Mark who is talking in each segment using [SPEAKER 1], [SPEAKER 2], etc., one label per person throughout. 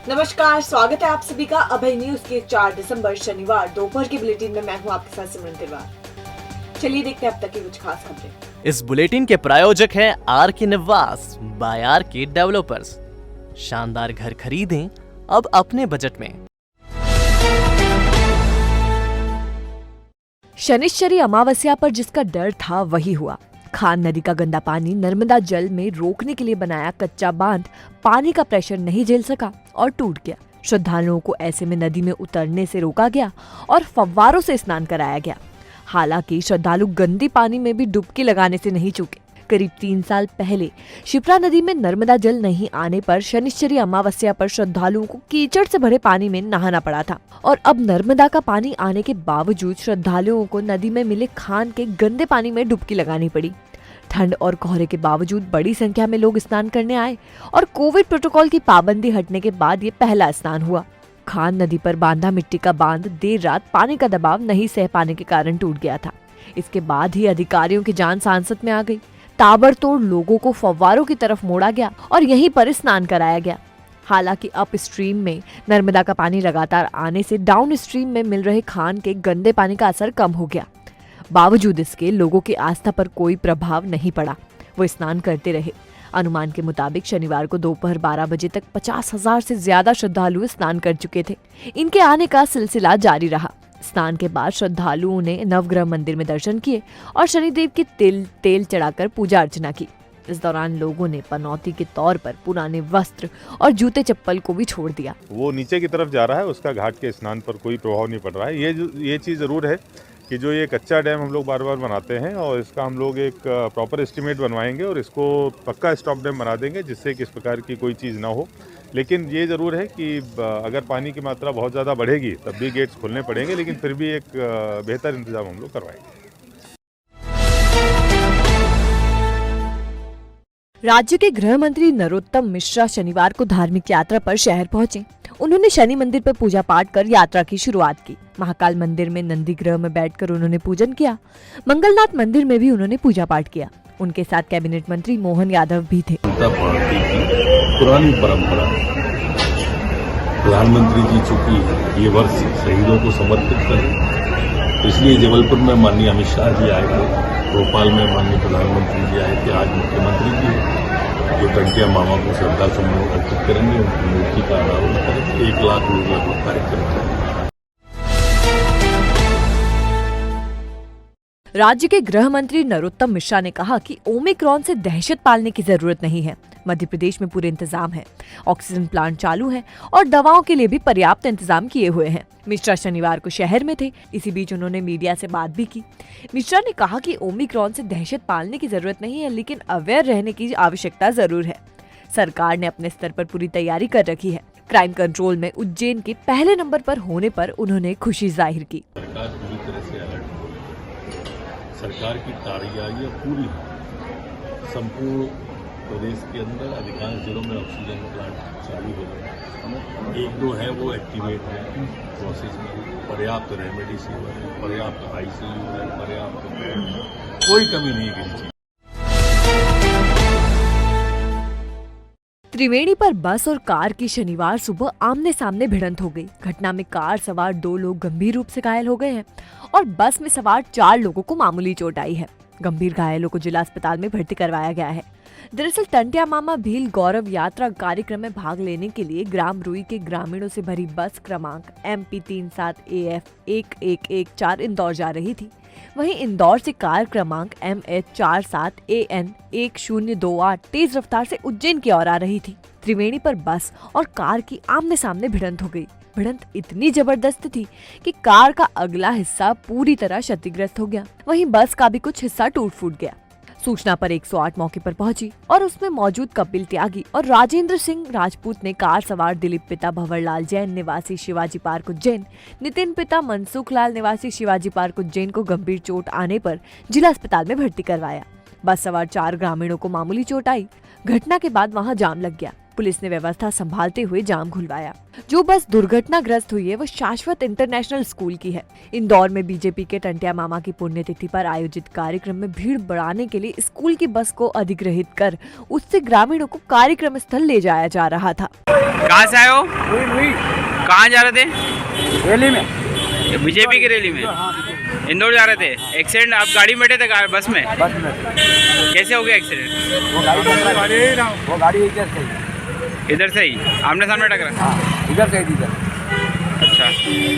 [SPEAKER 1] नमस्कार, स्वागत है आप सभी का अभय न्यूज के 4 दिसंबर शनिवार दोपहर के बुलेटिन में। मैं हूं आपके साथ सिमरन तिवारी। चलिए देखते हैं अब तक की कुछ खास खबरें।
[SPEAKER 2] इस बुलेटिन के प्रायोजक हैं आर के निवास बाय आर के डेवलपर्स। शानदार घर खरीदें अब अपने बजट में।
[SPEAKER 3] शनिश्चरी अमावस्या पर जिसका डर था वही हुआ। खान नदी का गंदा पानी नर्मदा जल में रोकने के लिए बनाया कच्चा बांध पानी का प्रेशर नहीं झेल सका और टूट गया। श्रद्धालुओं को ऐसे में नदी में उतरने से रोका गया और फव्वारों से स्नान कराया गया। हालांकि श्रद्धालु गंदी पानी में भी डुबकी लगाने से नहीं चूके। करीब 3 साल पहले शिप्रा नदी में नर्मदा जल नहीं आने पर शनिश्चरी अमावस्या पर श्रद्धालुओं को कीचड़ से भरे पानी में नहाना पड़ा था और अब नर्मदा का पानी आने के बावजूद श्रद्धालुओं को नदी में मिले खान के गंदे पानी में डुबकी लगानी पड़ी। ठंड और कोहरे के बावजूद बड़ी संख्या में लोग स्नान करने आए और कोविड प्रोटोकॉल की पाबंदी हटने के बाद ये पहला स्नान हुआ। खान नदी पर बांधा मिट्टी का बांध देर रात पानी का दबाव नहीं सह पाने के कारण टूट गया था। इसके बाद ही अधिकारियों की जान सांसत में आ गई। ताबड़तोड़ लोगों को फव्वारों की तरफ मोड़ा गया और यहीं पर स्नान कराया गया। हालांकि अप स्ट्रीम में नर्मदा का पानी लगातार आने से डाउन स्ट्रीम में मिल रहे खान के गंदे पानी का असर कम हो गया। बावजूद इसके लोगों की आस्था पर कोई प्रभाव नहीं पड़ा, वो स्नान करते रहे। अनुमान के मुताबिक शनिवार को दोपहर 12 बजे तक 50,000 से ज्यादा श्रद्धालु स्नान कर चुके थे। इनके आने का सिलसिला जारी रहा। स्नान के बाद श्रद्धालुओं ने नवग्रह मंदिर में दर्शन किए और शनिदेव के तेल चढ़ाकर पूजा अर्चना की। इस दौरान लोगों ने पनौती के तौर पर पुराने वस्त्र और जूते चप्पल को भी छोड़ दिया।
[SPEAKER 4] वो नीचे की तरफ जा रहा है, उसका घाट के स्नान पर कोई प्रभाव नहीं पड़ रहा है। ये चीज़ ज़रूर है कि जो ये कच्चा डैम हम लोग बार बार बनाते हैं और इसका हम लोग एक प्रॉपर एस्टिमेट बनवाएंगे और इसको पक्का स्टॉप डैम बना देंगे जिससे कि इस प्रकार की कोई चीज़ ना हो। लेकिन ये ज़रूर है कि अगर पानी की मात्रा बहुत ज़्यादा बढ़ेगी तब भी गेट्स खोलने पड़ेंगे, लेकिन फिर भी एक बेहतर इंतजाम हम लोग करवाएंगे।
[SPEAKER 3] राज्य के गृह मंत्री नरोत्तम मिश्रा शनिवार को धार्मिक यात्रा पर शहर पहुंचे। उन्होंने शनि मंदिर पर पूजा पाठ कर यात्रा की शुरुआत की। महाकाल मंदिर में नंदी ग्रह में बैठकर उन्होंने पूजन किया। मंगलनाथ मंदिर में भी उन्होंने पूजा पाठ किया। उनके साथ कैबिनेट मंत्री मोहन यादव भी थे।
[SPEAKER 5] पुरानी परंपरा, प्रधानमंत्री जी चूंकि ये वर्ष शहीदों को समर्पित करें, इसलिए जबलपुर में माननीय अमित शाह जी आए थे, भोपाल में माननीय प्रधानमंत्री जी आए थे, आज मुख्यमंत्री जी जो टंटिया मामा को श्रद्धा सुमन अर्पित करेंगे, उनकी मूर्ति का अनावरण करेंगे। 1 लाख लोग लगभग कार्यक्रम करेंगे।
[SPEAKER 3] राज्य के गृह मंत्री नरोत्तम मिश्रा ने कहा कि ओमिक्रॉन से दहशत पालने की जरूरत नहीं है। मध्य प्रदेश में पूरे इंतजाम है, ऑक्सीजन प्लांट चालू है और दवाओं के लिए भी पर्याप्त इंतजाम किए हुए हैं। मिश्रा शनिवार को शहर में थे। इसी बीच उन्होंने मीडिया से बात भी की। मिश्रा ने कहा कि ओमिक्रॉन से दहशत पालने की जरूरत नहीं है, लेकिन अवेयर रहने की आवश्यकता जरूर है। सरकार ने अपने स्तर पर पूरी तैयारी कर रखी है। क्राइम कंट्रोल में उज्जैन के पहले नंबर पर होने पर उन्होंने खुशी जाहिर की।
[SPEAKER 5] सरकार पूरी तरह से अलर्ट है। सरकार की तैयारियां पूरी हैं। संपूर्ण प्रदेश के अंदर अधिकांश जिलों में ऑक्सीजन प्लांट चालू हो गए हैं। 1-2 है वो एक्टिवेट है, प्रोसेस में। पर्याप्त रेमडेसिविर है, पर्याप्त आईसीयू है, पर्याप्त बेड है, कोई कमी नहीं है।
[SPEAKER 3] त्रिवेणी पर बस और कार की शनिवार सुबह आमने सामने भिड़ंत हो गई। घटना में कार सवार 2 लोग गंभीर रूप से घायल हो गए हैं और बस में सवार 4 लोगों को मामूली चोट आई है। गंभीर घायलों को जिला अस्पताल में भर्ती करवाया गया है। दरअसल टंटिया मामा भील गौरव यात्रा कार्यक्रम में भाग लेने के लिए ग्राम रुई के ग्रामीणों से भरी बस क्रमांक MP 37 AF 1114 इंदौर जा रही थी। वहीं इंदौर से कार क्रमांक MH 47 AN 1028 तेज रफ्तार से उज्जैन की ओर आ रही थी। त्रिवेणी पर बस और कार की आमने सामने भिड़ंत हो गई। भिड़ंत इतनी जबरदस्त थी कि कार का अगला हिस्सा पूरी तरह क्षतिग्रस्त हो गया। वहीं बस का भी कुछ हिस्सा टूट फूट गया। सूचना पर 108 मौके पर पहुंची और उसमें मौजूद कपिल त्यागी और राजेंद्र सिंह राजपूत ने कार सवार दिलीप पिता भंवरलाल जैन निवासी शिवाजी पार्क उज्जैन, नितिन पिता मनसुख लाल निवासी शिवाजी पार्क उज्जैन को गंभीर चोट आने पर जिला अस्पताल में भर्ती करवाया। बस सवार 4 ग्रामीणों को मामूली चोट आई। घटना के बाद वहां जाम लग गया। पुलिस ने व्यवस्था संभालते हुए जाम खुलवाया। जो बस दुर्घटनाग्रस्त हुई है वो शाश्वत इंटरनेशनल स्कूल की है। इंदौर में बीजेपी के टंटिया मामा की पुण्यतिथि पर आयोजित कार्यक्रम में भीड़ बढ़ाने के लिए स्कूल की बस को अधिग्रहित कर उससे ग्रामीणों को कार्यक्रम स्थल ले जाया जा रहा था।
[SPEAKER 6] कहाँ से आए हो? कहाँ जा रहे थे?
[SPEAKER 7] रैली में।
[SPEAKER 6] बीजेपी की रैली में इंदौर जा रहे थे। एक्सीडेंट, आप गाड़ी में बैठे थे बस में?
[SPEAKER 7] बस में।
[SPEAKER 6] कैसे हो गया एक्सीडेंट?
[SPEAKER 7] वो गाड़ी इधर से ही
[SPEAKER 6] आमने सामने टकरा?
[SPEAKER 7] हाँ, इधर से इधर।
[SPEAKER 6] अच्छा,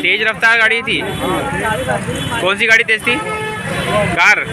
[SPEAKER 6] तेज रफ्तार गाड़ी थी? कौन सी गाड़ी तेज थी? कार?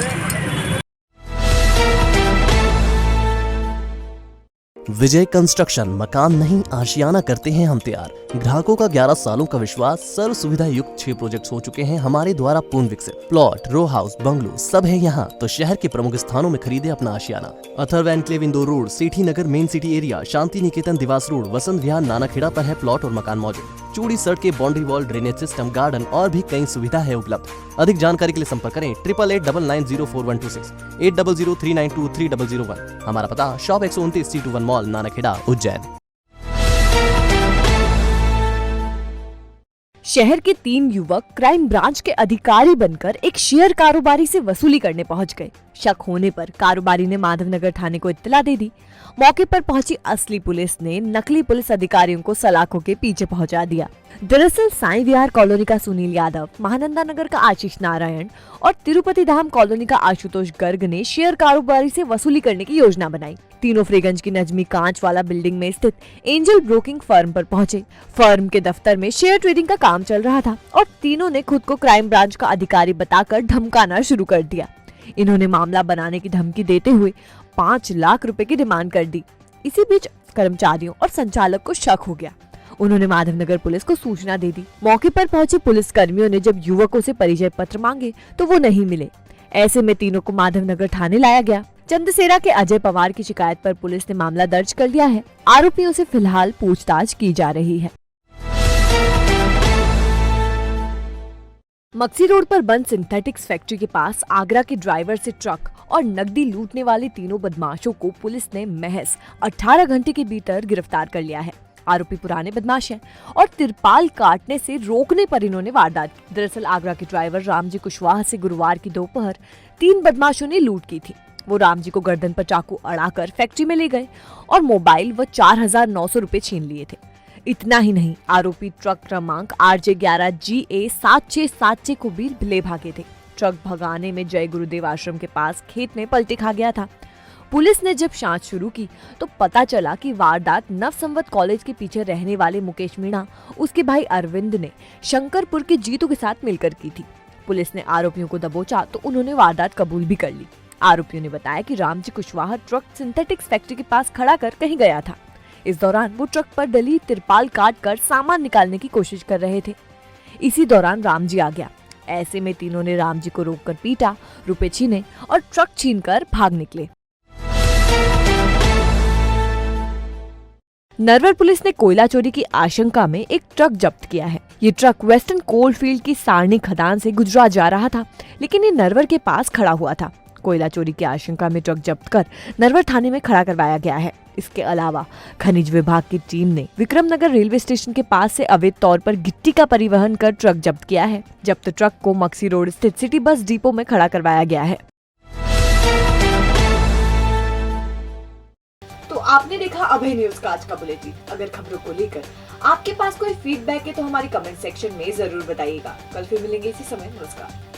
[SPEAKER 2] विजय कंस्ट्रक्शन मकान नहीं आशियाना करते हैं हम तैयार। ग्राहकों का 11 सालों का विश्वास, सर्व सुविधा युक्त 6 प्रोजेक्ट्स हो चुके हैं हमारे द्वारा पूर्ण विकसित। प्लॉट, रो हाउस, बंगलो सब है यहाँ, तो शहर के प्रमुख स्थानों में खरीदे अपना आशियाना। अथर्व एनक्लेव इंदौर रोड, सेठी नगर main city area, Shanti Niketan Dewas road, Vasant Vihar Nanakheda पर है प्लॉट और मकान मौजूद। चूड़ी सड़कें, boundary wall, drainage system, garden और भी कई सुविधा है उपलब्ध। अधिक जानकारी के लिए संपर्क करें 8889904126 8003923001। हमारा पता shop 129 C21 mall, Nanakheda, Ujjain.
[SPEAKER 3] शहर के 3 युवक क्राइम ब्रांच के अधिकारी बनकर एक शेयर कारोबारी से वसूली करने पहुंच गए। शक होने पर कारोबारी ने माधवनगर थाने को इत्तला दे दी। मौके पर पहुंची असली पुलिस ने नकली पुलिस अधिकारियों को सलाखों के पीछे पहुंचा दिया। दरअसल साईं विहार कॉलोनी का सुनील यादव, महानंदा नगर का आशीष नारायण और तिरुपति धाम कॉलोनी का आशुतोष गर्ग ने शेयर कारोबारी से वसूली करने की योजना बनाई। तीनों फ्रीगंज की नजमी कांच वाला बिल्डिंग में स्थित एंजल ब्रोकिंग फर्म पर पहुंचे। फर्म के दफ्तर में शेयर ट्रेडिंग का काम चल रहा था और तीनों ने खुद को क्राइम ब्रांच का अधिकारी बताकर धमकाना शुरू कर दिया। इन्होंने मामला बनाने की धमकी देते हुए 5 लाख रुपए की डिमांड कर दी। इसी बीच कर्मचारियों और संचालक को शक हो गया। उन्होंने माधवनगर पुलिस को सूचना दे दी। मौके पर पहुंचे पुलिस कर्मियों ने जब युवकों से परिचय पत्र मांगे तो वो नहीं मिले। ऐसे में तीनों को माधवनगर थाने लाया गया। चंदसेरा के अजय पवार की शिकायत पर पुलिस ने मामला दर्ज कर लिया है। आरोपियों से फिलहाल पूछताछ की जा रही है। मक्सी रोड पर बंद सिंथेटिक्स फैक्ट्री के पास आगरा के ड्राइवर से ट्रक और नकदी लूटने वाले तीनों बदमाशों को पुलिस ने महज 18 घंटे के भीतर गिरफ्तार कर लिया है। आरोपी पुराने बदमाश हैं और तिरपाल काटने से रोकने पर इन्होंने वारदात की। दरअसल आगरा के ड्राइवर रामजी कुशवाहा से गुरुवार की दोपहर 3 बदमाशों ने लूट की थी। वो रामजी को गर्दन पर चाकू अड़ाकर फैक्ट्री में ले गए और मोबाइल व 4,900 रुपए छीन लिए थे। इतना ही नहीं, आरोपी ट्रक क्रमांक RJ11GA 7676 को भी ले भागे थे। ट्रक भगाने में जय गुरुदेव आश्रम के पास खेत में पलटी खा गया था। पुलिस ने जब जांच शुरू की तो पता चला कि वारदात नवसंवत कॉलेज के पीछे रहने वाले मुकेश मीणा, उसके भाई अरविंद ने शंकरपुर के जीतू के साथ मिलकर की थी। पुलिस ने आरोपियों को दबोचा तो उन्होंने वारदात कबूल भी कर ली। आरोपियों ने बताया कि Ramji Kushwaha truck synthetics factory के पास खड़ा कर कहीं गया था। इस दौरान वो ट्रक पर डली तिरपाल काट कर सामान निकालने की कोशिश कर रहे थे। इसी दौरान रामजी आ गया। ऐसे में तीनों ने रामजी को रोककर पीटा, रुपए छीने और ट्रक छीनकर भाग निकले। नरवर पुलिस ने कोयला चोरी की आशंका में एक ट्रक जब्त किया है। ये ट्रक वेस्टर्न कोलफील्ड की सारणी खदान से गुजरात जा रहा था, लेकिन ये नरवर के पास खड़ा हुआ था। कोयला चोरी की आशंका में ट्रक जब्त कर नरवर थाने में खड़ा करवाया गया है। इसके अलावा खनिज विभाग की टीम ने विक्रमनगर रेलवे स्टेशन के पास से अवैध तौर पर गिट्टी का परिवहन कर ट्रक जब्त किया है। जब्त ट्रक को मक्सी रोड स्थित सिटी बस डिपो में खड़ा करवाया गया है।
[SPEAKER 1] तो आपने देखा अभय न्यूज का आज का बुलेटिन। अगर खबरों को लेकर आपके पास कोई फीडबैक है तो हमारी कमेंट सेक्शन में जरूर बताइएगा। कल फिर मिलेंगे इसी समय। नमस्कार।